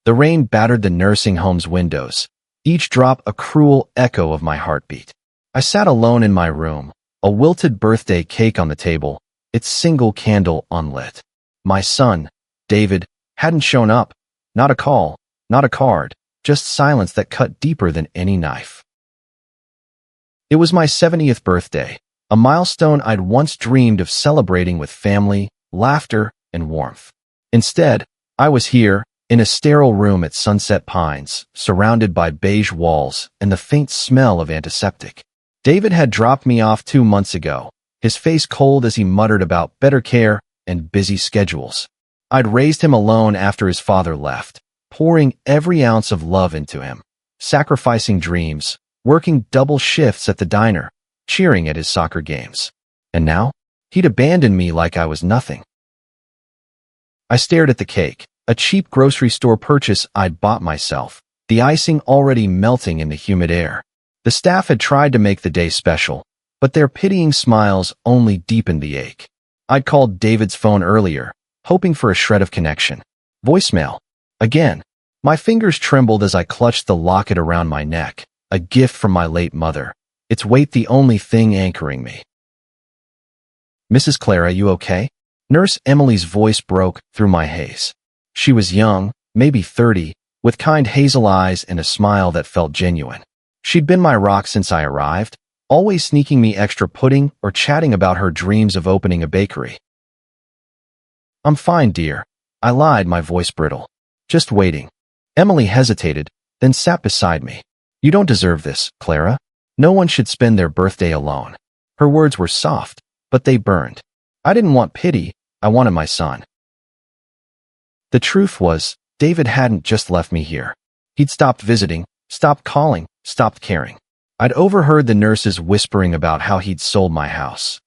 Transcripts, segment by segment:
The rain battered the nursing home's windows, each drop a cruel echo of my heartbeat. I sat alone in my room, a wilted birthday cake on the table, its single candle unlit. My son, David, hadn't shown up. Not a call, not a card, just silence that cut deeper than any knife. It was my 70th birthday, a milestone I'd once dreamed of celebrating with family, laughter, and warmth. Instead, I was here, in a sterile room at Sunset Pines, surrounded by beige walls and the faint smell of antiseptic. David had dropped me off 2 months ago, his face cold as he muttered about better care and busy schedules. I'd raised him alone after his father left, pouring every ounce of love into him, sacrificing dreams, working double shifts at the diner, cheering at his soccer games. And now, he'd abandoned me like I was nothing. I stared at the cake, a cheap grocery store purchase I'd bought myself, the icing already melting in the humid air. The staff had tried to make the day special, but their pitying smiles only deepened the ache. I'd called David's phone earlier, hoping for a shred of connection. Voicemail. Again. My fingers trembled as I clutched the locket around my neck, a gift from my late mother, its weight the only thing anchoring me. Mrs. Clara, you okay? Nurse Emily's voice broke through my haze. She was young, maybe 30, with kind hazel eyes and a smile that felt genuine. She'd been my rock since I arrived, always sneaking me extra pudding or chatting about her dreams of opening a bakery. I'm fine, dear. I lied, my voice brittle. Just waiting. Emily hesitated, then sat beside me. You don't deserve this, Clara. No one should spend their birthday alone. Her words were soft, but they burned. I didn't want pity, I wanted my son. The truth was, David hadn't just left me here. He'd stopped visiting, stopped calling, stopped caring. I'd overheard the nurses whispering about how he'd sold my house,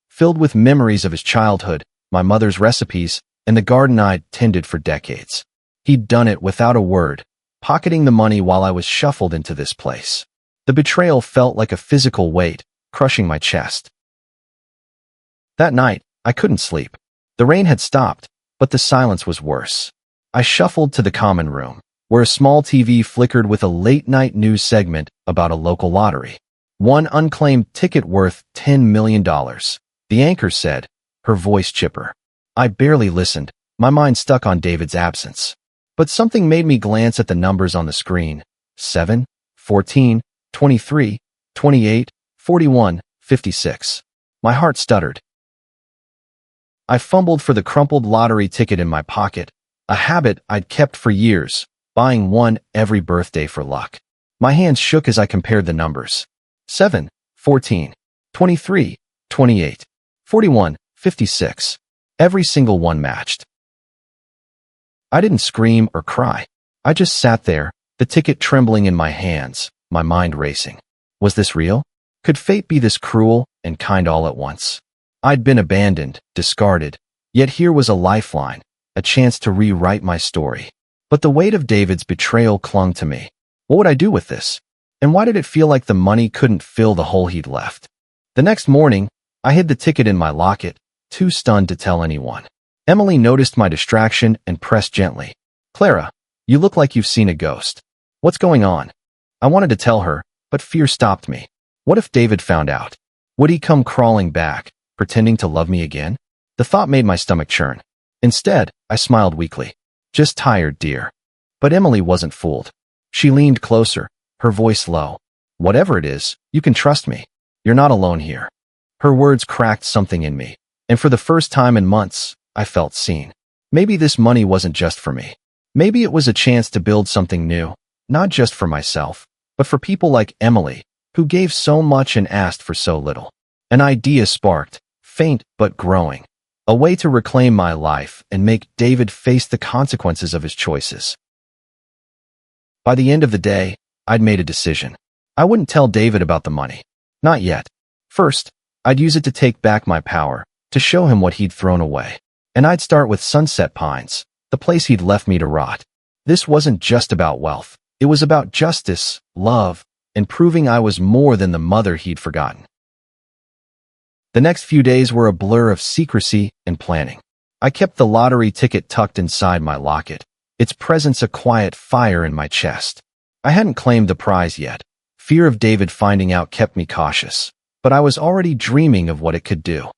filled with memories of his childhood, my mother's recipes, and the garden I'd tended for decades. He'd done it without a word, pocketing the money while I was shuffled into this place. The betrayal felt like a physical weight, crushing my chest. That night, I couldn't sleep. The rain had stopped, but the silence was worse. I shuffled to the common room, where a small TV flickered with a late-night news segment about a local lottery. One unclaimed ticket worth $10 million. The anchor said, her voice chipper. I barely listened, my mind stuck on David's absence. But something made me glance at the numbers on the screen. 7, 14, 23, 28, 41, 56. My heart stuttered. I fumbled for the crumpled lottery ticket in my pocket, a habit I'd kept for years, buying one every birthday for luck. My hands shook as I compared the numbers. 7, 14, 23, 28, 41, 56. Every single one matched. I didn't scream or cry. I just sat there, the ticket trembling in my hands, my mind racing. Was this real? Could fate be this cruel and kind all at once? I'd been abandoned, discarded, yet here was a lifeline, a chance to rewrite my story. But the weight of David's betrayal clung to me. What would I do with this? And why did it feel like the money couldn't fill the hole he'd left? The next morning, I hid the ticket in my locket, too stunned to tell anyone. Emily noticed my distraction and pressed gently. Clara, you look like you've seen a ghost. What's going on? I wanted to tell her, but fear stopped me. What if David found out? Would he come crawling back, pretending to love me again? The thought made my stomach churn. Instead, I smiled weakly. Just tired, dear. But Emily wasn't fooled. She leaned closer, her voice low. Whatever it is, you can trust me. You're not alone here. Her words cracked something in me, and for the first time in months, I felt seen. Maybe this money wasn't just for me. Maybe it was a chance to build something new, not just for myself, but for people like Emily, who gave so much and asked for so little. An idea sparked, faint but growing. A way to reclaim my life and make David face the consequences of his choices. By the end of the day, I'd made a decision. I wouldn't tell David about the money. Not yet. First, I'd use it to take back my power, to show him what he'd thrown away. And I'd start with Sunset Pines, the place he'd left me to rot. This wasn't just about wealth. It was about justice, love, and proving I was more than the mother he'd forgotten. The next few days were a blur of secrecy and planning. I kept the lottery ticket tucked inside my locket, its presence a quiet fire in my chest. I hadn't claimed the prize yet. Fear of David finding out kept me cautious, but I was already dreaming of what it could do.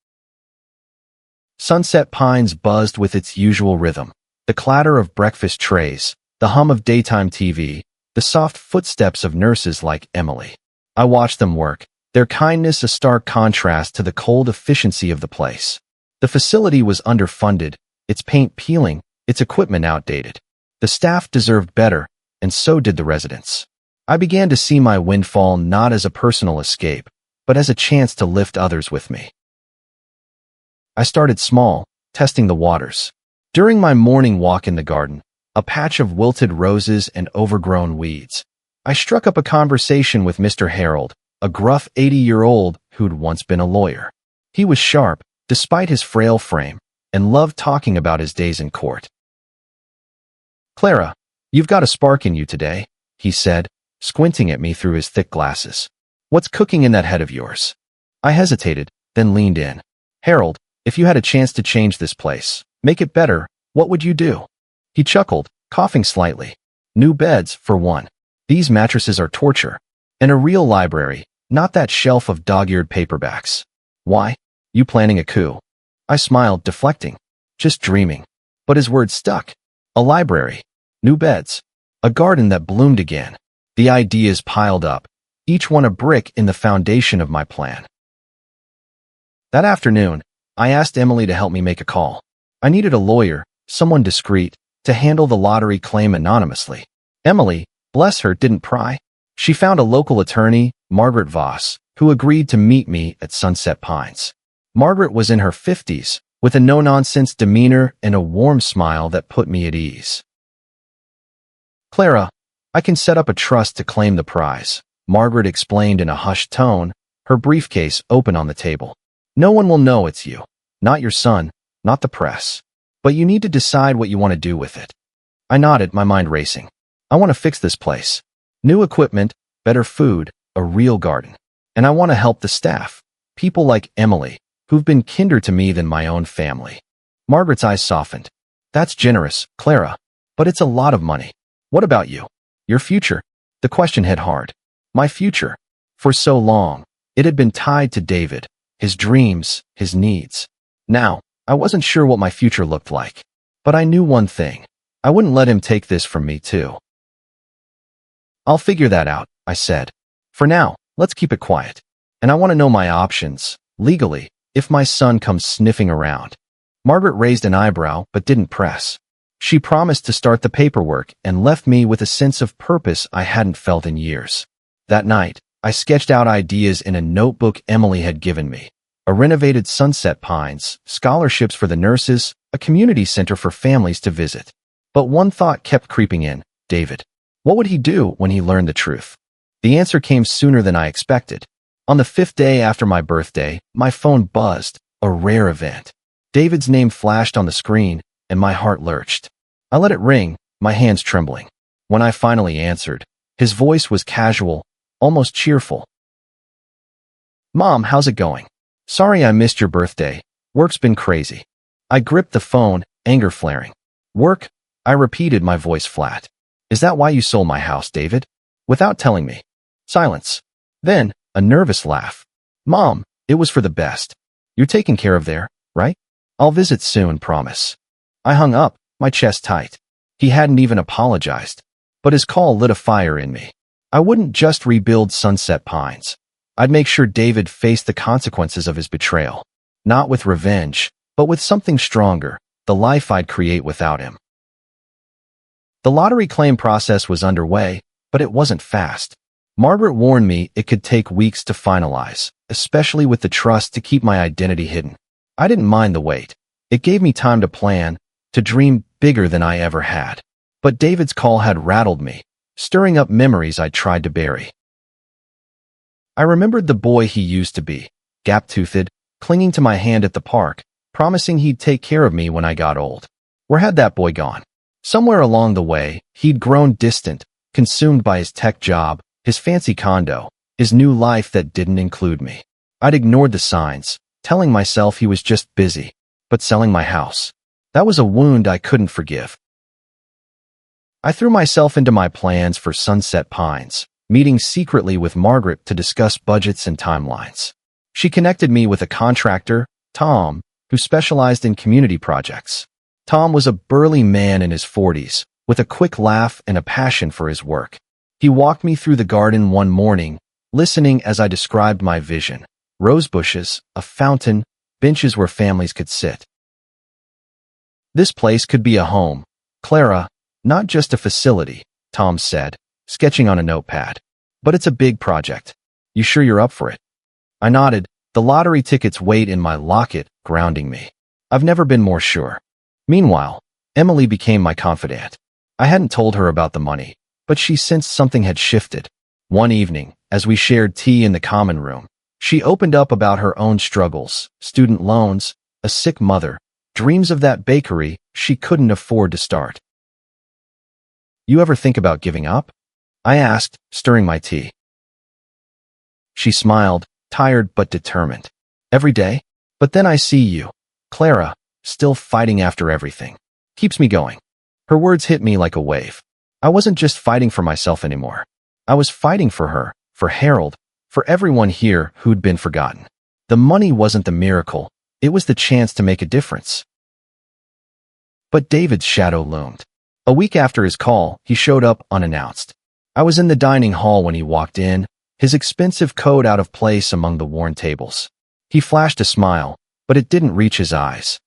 Sunset Pines buzzed with its usual rhythm, the clatter of breakfast trays, the hum of daytime TV, the soft footsteps of nurses like Emily. I watched them work, their kindness a stark contrast to the cold efficiency of the place. The facility was underfunded, its paint peeling, its equipment outdated. The staff deserved better, and so did the residents. I began to see my windfall not as a personal escape, but as a chance to lift others with me. I started small, testing the waters. During my morning walk in the garden, a patch of wilted roses and overgrown weeds, I struck up a conversation with Mr. Harold, a gruff 80-year-old who'd once been a lawyer. He was sharp, despite his frail frame, and loved talking about his days in court. "Clara, you've got a spark in you today," he said, squinting at me through his thick glasses. "What's cooking in that head of yours?" I hesitated, then leaned in. "Harold, if you had a chance to change this place, make it better, what would you do?" He chuckled, coughing slightly. "New beds, for one. These mattresses are torture. And a real library, not that shelf of dog-eared paperbacks." "Why? You planning a coup?" I smiled, deflecting. "Just dreaming." But his words stuck. A library, new beds, a garden that bloomed again. The ideas piled up, each one a brick in the foundation of my plan. That afternoon, I asked Emily to help me make a call. I needed a lawyer, someone discreet, to handle the lottery claim anonymously. Emily, bless her, didn't pry. She found a local attorney, Margaret Voss, who agreed to meet me at Sunset Pines. Margaret was in her 50s, with a no-nonsense demeanor and a warm smile that put me at ease. "Clara, I can set up a trust to claim the prize," Margaret explained in a hushed tone, her briefcase open on the table. "No one will know it's you. Not your son, not the press. But you need to decide what you want to do with it." I nodded, my mind racing. "I want to fix this place. New equipment, better food, a real garden. And I want to help the staff, people like Emily, who've been kinder to me than my own family." Margaret's eyes softened. "That's generous, Clara. But it's a lot of money. What about you? Your future?" The question hit hard. My future. For so long, it had been tied to David, his dreams, his needs. Now, I wasn't sure what my future looked like. But I knew one thing. I wouldn't let him take this from me, too. "I'll figure that out," I said. "For now, let's keep it quiet. And I want to know my options, legally, if my son comes sniffing around." Margaret raised an eyebrow but didn't press. She promised to start the paperwork and left me with a sense of purpose I hadn't felt in years. That night, I sketched out ideas in a notebook Emily had given me. A renovated Sunset Pines, scholarships for the nurses, a community center for families to visit. But one thought kept creeping in: David. What would he do when he learned the truth? The answer came sooner than I expected. On the 5th day after my birthday, my phone buzzed, a rare event. David's name flashed on the screen, and my heart lurched. I let it ring, my hands trembling. When I finally answered, his voice was casual, almost cheerful. "Mom, how's it going? Sorry I missed your birthday. Work's been crazy." I gripped the phone, anger flaring. "Work?" I repeated, my voice flat. "Is that why you sold my house, David?" Without telling me. Silence. Then, a nervous laugh. "Mom, it was for the best. You're taken care of there, right? I'll visit soon, promise." I hung up, my chest tight. He hadn't even apologized. But his call lit a fire in me. I wouldn't just rebuild Sunset Pines. I'd make sure David faced the consequences of his betrayal. Not with revenge, but with something stronger, the life I'd create without him. The lottery claim process was underway, but it wasn't fast. Margaret warned me it could take weeks to finalize, especially with the trust to keep my identity hidden. I didn't mind the wait. It gave me time to plan, to dream bigger than I ever had. But David's call had rattled me, stirring up memories I'd tried to bury. I remembered the boy he used to be, gap-toothed, clinging to my hand at the park, promising he'd take care of me when I got old. Where had that boy gone? Somewhere along the way, he'd grown distant, consumed by his tech job, his fancy condo, his new life that didn't include me. I'd ignored the signs, telling myself he was just busy, but selling my house. That was a wound I couldn't forgive. I threw myself into my plans for Sunset Pines, meeting secretly with Margaret to discuss budgets and timelines. She connected me with a contractor, Tom, who specialized in community projects. Tom was a burly man in his 40s, with a quick laugh and a passion for his work. He walked me through the garden one morning, listening as I described my vision. Rose bushes, a fountain, benches where families could sit. This place could be a home, Clara, not just a facility, Tom said, sketching on a notepad. But it's a big project. You sure you're up for it? I nodded, the lottery ticket's weight in my locket grounding me. I've never been more sure. Meanwhile, Emily became my confidant. I hadn't told her about the money, but she sensed something had shifted. One evening, as we shared tea in the common room, she opened up about her own struggles, student loans, a sick mother, dreams of that bakery she couldn't afford to start. You ever think about giving up? I asked, stirring my tea. She smiled, tired but determined. Every day? But then I see you, Clara, still fighting after everything. Keeps me going. Her words hit me like a wave. I wasn't just fighting for myself anymore. I was fighting for her, for Harold, for everyone here who'd been forgotten. The money wasn't the miracle, it was the chance to make a difference. But David's shadow loomed. A week after his call, he showed up unannounced. I was in the dining hall when he walked in, his expensive coat out of place among the worn tables. He flashed a smile, but it didn't reach his eyes.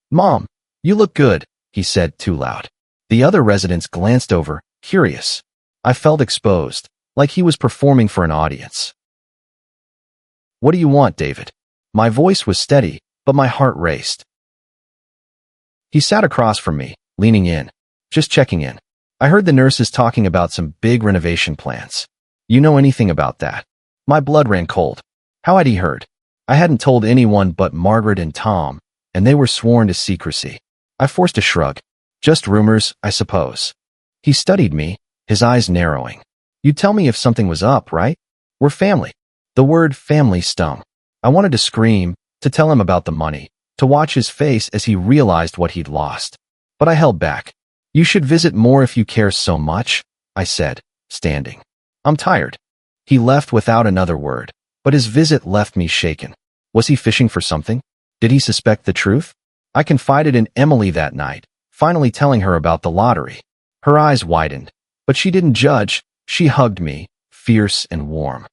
"Mom, you look good," he said too loud. The other residents glanced over, curious. I felt exposed, like he was performing for an audience. "What do you want, David?" My voice was steady, but my heart raced. He sat across from me, leaning in. "Just checking in. I heard the nurses talking about some big renovation plans. You know anything about that?" My blood ran cold. How had he heard? I hadn't told anyone but Margaret and Tom, and they were sworn to secrecy. I forced a shrug. "Just rumors, I suppose." He studied me, his eyes narrowing. "You'd tell me if something was up, right? We're family." The word family stung. I wanted to scream, to tell him about the money, to watch his face as he realized what he'd lost. But I held back. "You should visit more if you care so much," I said, standing. "I'm tired." He left without another word, but his visit left me shaken. Was he fishing for something? Did he suspect the truth? I confided in Emily that night, finally telling her about the lottery. Her eyes widened, but she didn't judge. She hugged me, fierce and warm.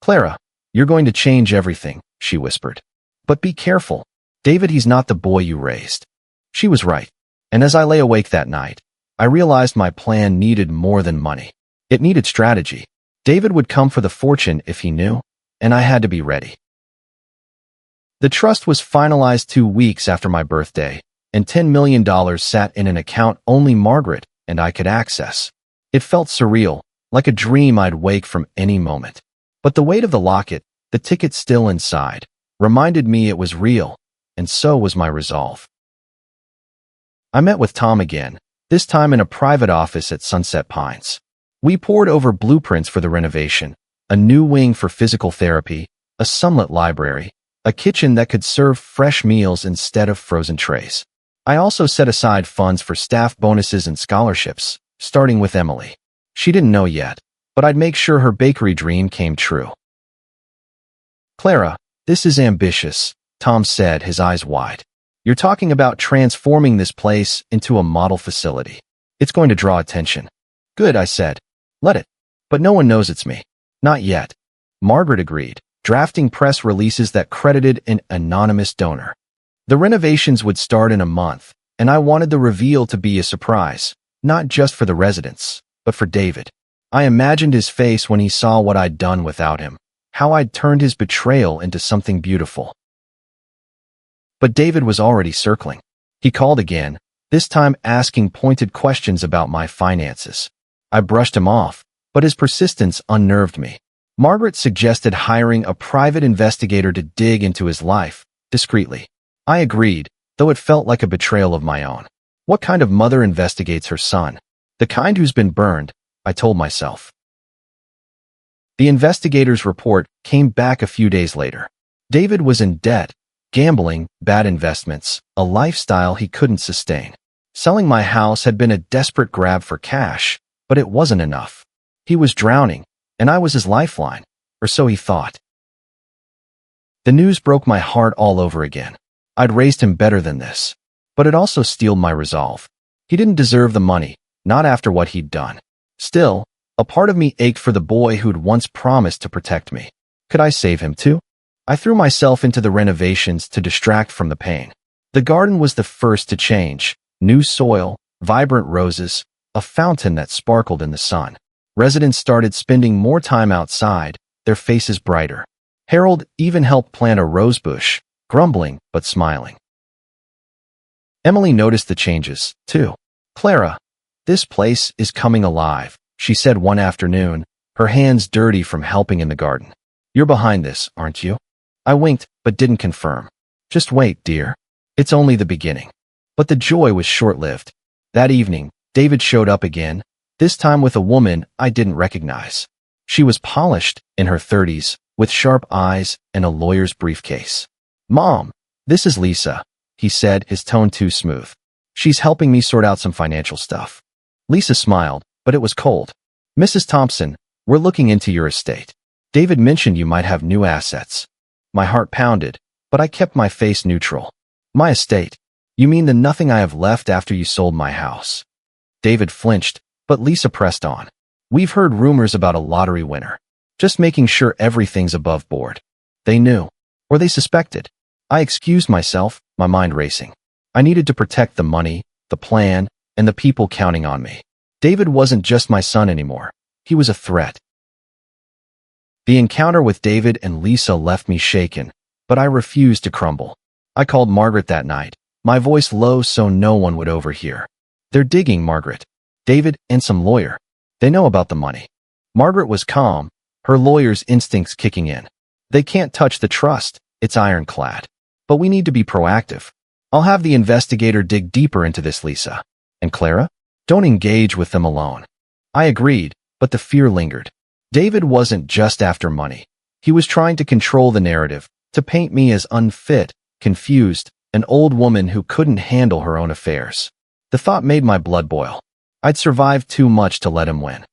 "Clara, you're going to change everything," she whispered. "But be careful. David, he's not the boy you raised." She was right. And as I lay awake that night, I realized my plan needed more than money. It needed strategy. David would come for the fortune if he knew, and I had to be ready. The trust was finalized 2 weeks after my birthday, and $10 million sat in an account only Margaret and I could access. It felt surreal, like a dream I'd wake from any moment. But the weight of the locket, the ticket still inside, reminded me it was real, and so was my resolve. I met with Tom again, this time in a private office at Sunset Pines. We pored over blueprints for the renovation, a new wing for physical therapy, a sunlit library, a kitchen that could serve fresh meals instead of frozen trays. I also set aside funds for staff bonuses and scholarships, starting with Emily. She didn't know yet, but I'd make sure her bakery dream came true. "Clara, this is ambitious," Tom said, his eyes wide. "You're talking about transforming this place into a model facility. It's going to draw attention." "Good," I said. "Let it. But no one knows it's me." "Not yet." Margaret agreed, drafting press releases that credited an anonymous donor. The renovations would start in a month, and I wanted the reveal to be a surprise, not just for the residents, but for David. I imagined his face when he saw what I'd done without him, how I'd turned his betrayal into something beautiful. But David was already circling. He called again, this time asking pointed questions about my finances. I brushed him off, but his persistence unnerved me. Margaret suggested hiring a private investigator to dig into his life, discreetly. I agreed, though it felt like a betrayal of my own. What kind of mother investigates her son? The kind who's been burned, I told myself. The investigator's report came back a few days later. David was in debt, gambling, bad investments, a lifestyle he couldn't sustain. Selling my house had been a desperate grab for cash, but it wasn't enough. He was drowning, and I was his lifeline, or so he thought. The news broke my heart all over again. I'd raised him better than this, but it also steeled my resolve. He didn't deserve the money, not after what he'd done. Still, a part of me ached for the boy who'd once promised to protect me. Could I save him too? I threw myself into the renovations to distract from the pain. The garden was the first to change. New soil, vibrant roses, a fountain that sparkled in the sun. Residents started spending more time outside, their faces brighter. Harold even helped plant a rose bush, grumbling but smiling. Emily noticed the changes, too. "Clara, this place is coming alive," she said one afternoon, her hands dirty from helping in the garden. "You're behind this, aren't you?" I winked, but didn't confirm. "Just wait, dear. It's only the beginning." But the joy was short-lived. That evening, David showed up again, this time with a woman I didn't recognize. She was polished, in her 30s, with sharp eyes and a lawyer's briefcase. "Mom, this is Lisa," he said, his tone too smooth. "She's helping me sort out some financial stuff." Lisa smiled, but it was cold. "Mrs. Thompson, we're looking into your estate. David mentioned you might have new assets." My heart pounded, but I kept my face neutral. "My estate? You mean the nothing I have left after you sold my house?" David flinched, but Lisa pressed on. "We've heard rumors about a lottery winner. Just making sure everything's above board." They knew, or they suspected. I excused myself, my mind racing. I needed to protect the money, the plan, and the people counting on me. David wasn't just my son anymore. He was a threat. The encounter with David and Lisa left me shaken, but I refused to crumble. I called Margaret that night, my voice low so no one would overhear. "They're digging, Margaret. David and some lawyer. They know about the money." Margaret was calm, her lawyer's instincts kicking in. "They can't touch the trust, it's ironclad. But we need to be proactive. I'll have the investigator dig deeper into this, Lisa. And Clara? Don't engage with them alone." I agreed, but the fear lingered. David wasn't just after money. He was trying to control the narrative, to paint me as unfit, confused, an old woman who couldn't handle her own affairs. The thought made my blood boil. I'd survived too much to let him win.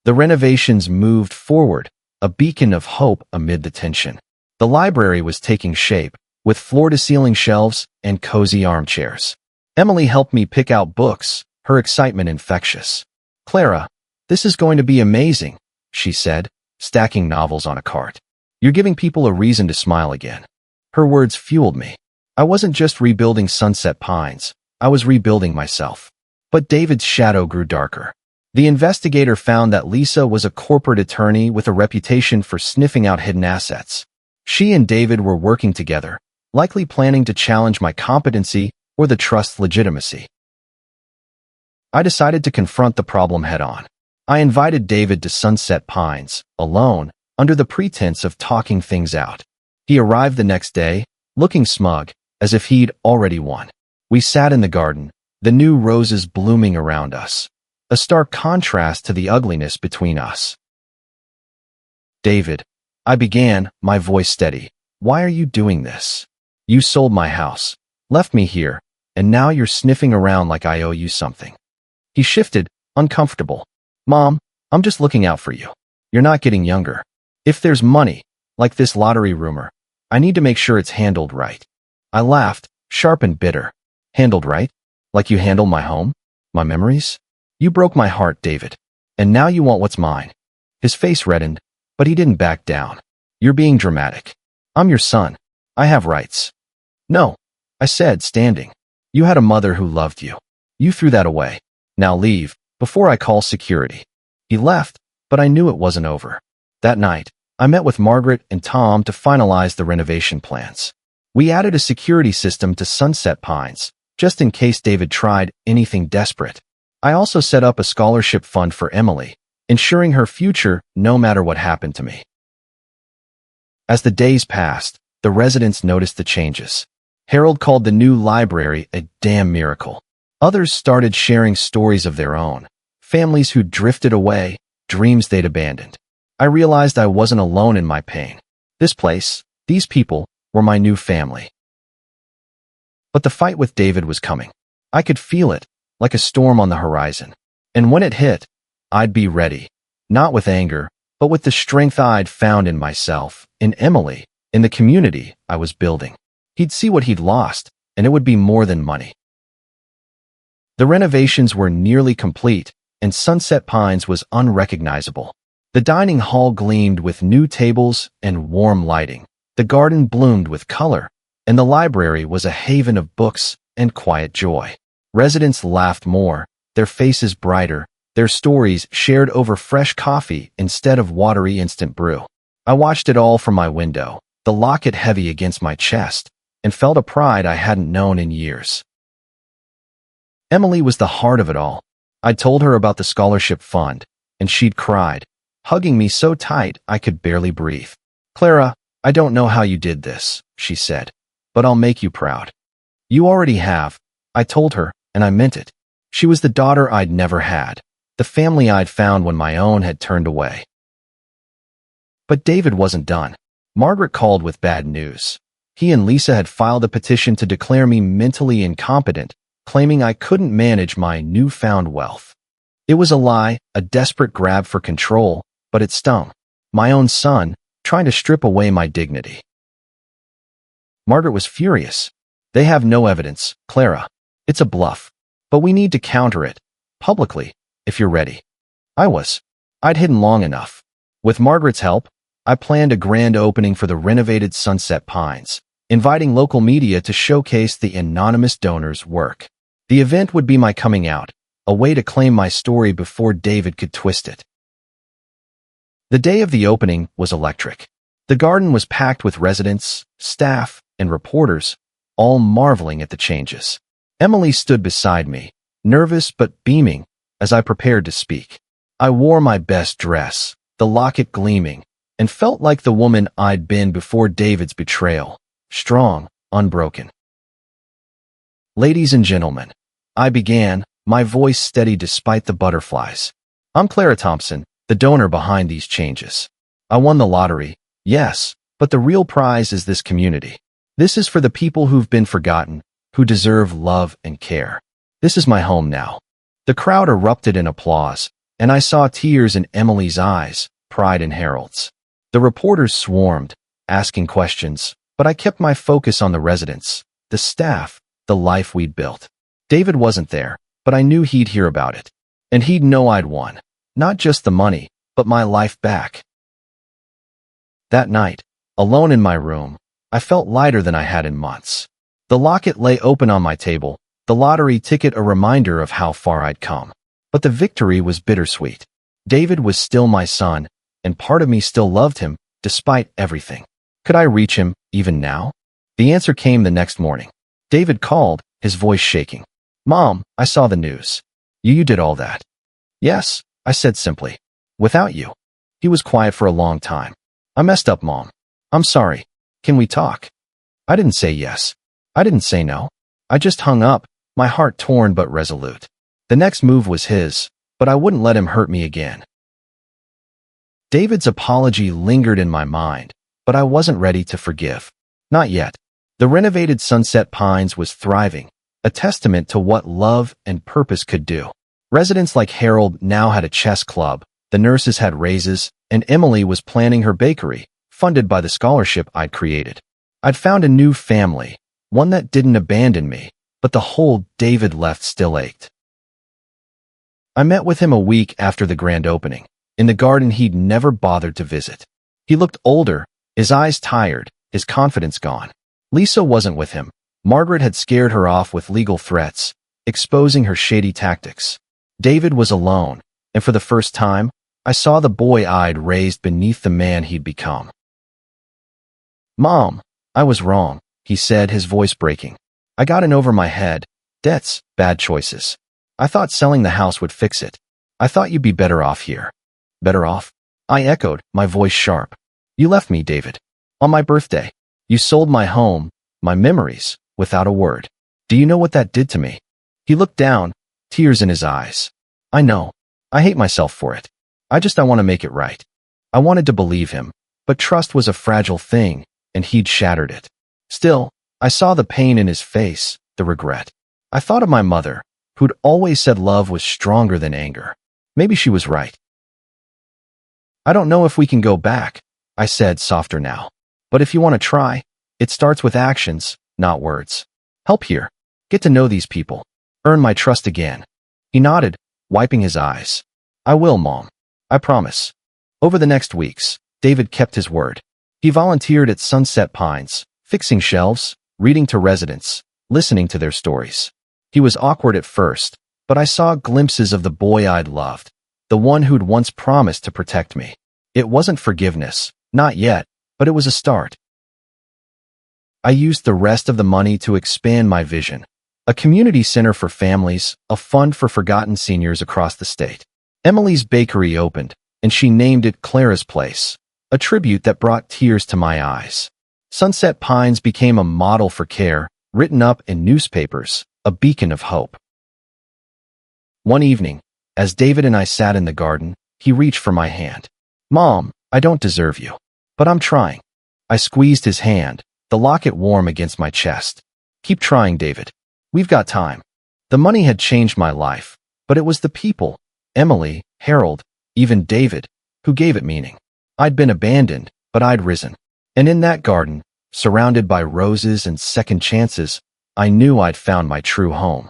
The renovations moved forward, a beacon of hope amid the tension. The library was taking shape, with floor-to-ceiling shelves and cozy armchairs. Emily helped me pick out books, her excitement infectious. "Clara, this is going to be amazing," she said, stacking novels on a cart. "You're giving people a reason to smile again." Her words fueled me. I wasn't just rebuilding Sunset Pines, I was rebuilding myself. But David's shadow grew darker. The investigator found that Lisa was a corporate attorney with a reputation for sniffing out hidden assets. She and David were working together, likely planning to challenge my competency or the trust's legitimacy. I decided to confront the problem head-on. I invited David to Sunset Pines, alone, under the pretense of talking things out. He arrived the next day, looking smug, as if he'd already won. We sat in the garden, the new roses blooming around us, a stark contrast to the ugliness between us. "David," I began, my voice steady, "why are you doing this? You sold my house, left me here, and now you're sniffing around like I owe you something." He shifted, uncomfortable. "Mom, I'm just looking out for you. You're not getting younger. If there's money, like this lottery rumor, I need to make sure it's handled right." I laughed, sharp and bitter. "Handled right? Like you handle my home? My memories? You broke my heart, David. And now you want what's mine." His face reddened, but he didn't back down. "You're being dramatic. I'm your son. I have rights." "No," I said, standing. "You had a mother who loved you. You threw that away. Now leave, before I call security." He left, but I knew it wasn't over. That night, I met with Margaret and Tom to finalize the renovation plans. We added a security system to Sunset Pines, just in case David tried anything desperate. I also set up a scholarship fund for Emily, ensuring her future no matter what happened to me. As the days passed, the residents noticed the changes. Harold called the new library a damn miracle. Others started sharing stories of their own, families who drifted away, dreams they'd abandoned. I realized I wasn't alone in my pain. This place, these people, were my new family. But the fight with David was coming. I could feel it, like a storm on the horizon. And when it hit, I'd be ready. Not with anger, but with the strength I'd found in myself, in Emily, in the community I was building. He'd see what he'd lost, and it would be more than money. The renovations were nearly complete, and Sunset Pines was unrecognizable. The dining hall gleamed with new tables and warm lighting. The garden bloomed with color, and the library was a haven of books and quiet joy. Residents laughed more, their faces brighter, their stories shared over fresh coffee instead of watery instant brew. I watched it all from my window, the locket heavy against my chest, and felt a pride I hadn't known in years. Emily was the heart of it all. I'd told her about the scholarship fund, and she'd cried, hugging me so tight I could barely breathe. "Clara, I don't know how you did this," she said, "but I'll make you proud." "You already have," I told her, and I meant it. She was the daughter I'd never had, the family I'd found when my own had turned away. But David wasn't done. Margaret called with bad news. He and Lisa had filed a petition to declare me mentally incompetent, claiming I couldn't manage my newfound wealth. It was a lie, a desperate grab for control, but it stung. My own son, trying to strip away my dignity. Margaret was furious. "They have no evidence, Clara. It's a bluff. But we need to counter it, publicly, if you're ready." I was. I'd hidden long enough. With Margaret's help, I planned a grand opening for the renovated Sunset Pines, inviting local media to showcase the anonymous donor's work. The event would be my coming out, a way to claim my story before David could twist it. The day of the opening was electric. The garden was packed with residents, staff, and reporters, all marveling at the changes. Emily stood beside me, nervous but beaming, as I prepared to speak. I wore my best dress, the locket gleaming, and felt like the woman I'd been before David's betrayal, strong, unbroken. "Ladies and gentlemen," I began, my voice steady despite the butterflies. "I'm Clara Thompson, the donor behind these changes. I won the lottery, yes, but the real prize is this community. This is for the people who've been forgotten, who deserve love and care. This is my home now." The crowd erupted in applause, and I saw tears in Emily's eyes, pride in Harold's. The reporters swarmed, asking questions, but I kept my focus on the residents, the staff, the life we'd built. David wasn't there, but I knew he'd hear about it. And he'd know I'd won, not just the money, but my life back. That night, alone in my room, I felt lighter than I had in months. The locket lay open on my table, the lottery ticket a reminder of how far I'd come. But the victory was bittersweet. David was still my son, and part of me still loved him, despite everything. Could I reach him, even now? The answer came the next morning. David called, his voice shaking. "Mom, I saw the news. You did all that." "Yes," I said simply. "Without you." He was quiet for a long time. "I messed up, Mom. I'm sorry. Can we talk?" I didn't say yes. I didn't say no. I just hung up, my heart torn but resolute. The next move was his, but I wouldn't let him hurt me again. David's apology lingered in my mind, but I wasn't ready to forgive. Not yet. The renovated Sunset Pines was thriving, a testament to what love and purpose could do. Residents like Harold now had a chess club, the nurses had raises, and Emily was planning her bakery, funded by the scholarship I'd created. I'd found a new family, one that didn't abandon me, but the hole David left still ached. I met with him a week after the grand opening, in the garden he'd never bothered to visit. He looked older, his eyes tired, his confidence gone. Lisa wasn't with him. Margaret had scared her off with legal threats, exposing her shady tactics. David was alone, and for the first time, I saw the boy I'd raised beneath the man he'd become. "Mom, I was wrong," he said, his voice breaking. "I got in over my head. Debts, bad choices. I thought selling the house would fix it. I thought you'd be better off here." "Better off?" I echoed, my voice sharp. "You left me, David. On my birthday. You sold my home, my memories, without a word. Do you know what that did to me?" He looked down, tears in his eyes. "I know. I hate myself for it. I want to make it right." I wanted to believe him, but trust was a fragile thing, and he'd shattered it. Still, I saw the pain in his face, the regret. I thought of my mother, who'd always said love was stronger than anger. Maybe she was right. I don't know if we can go back, I said, softer now. But if you want to try, it starts with actions, not words. Help here. Get to know these people. Earn my trust again. He nodded, wiping his eyes. I will, Mom. I promise. Over the next weeks, David kept his word. He volunteered at Sunset Pines, fixing shelves, reading to residents, listening to their stories. He was awkward at first, but I saw glimpses of the boy I'd loved, the one who'd once promised to protect me. It wasn't forgiveness, not yet, but it was a start. I used the rest of the money to expand my vision. A community center for families, a fund for forgotten seniors across the state. Emily's bakery opened, and she named it Clara's Place, a tribute that brought tears to my eyes. Sunset Pines became a model for care, written up in newspapers, a beacon of hope. One evening, as David and I sat in the garden, he reached for my hand. Mom, I don't deserve you, but I'm trying. I squeezed his hand, the locket warm against my chest. Keep trying, David. We've got time. The money had changed my life, but it was the people, Emily, Harold, even David, who gave it meaning. I'd been abandoned, but I'd risen. And in that garden, surrounded by roses and second chances, I knew I'd found my true home.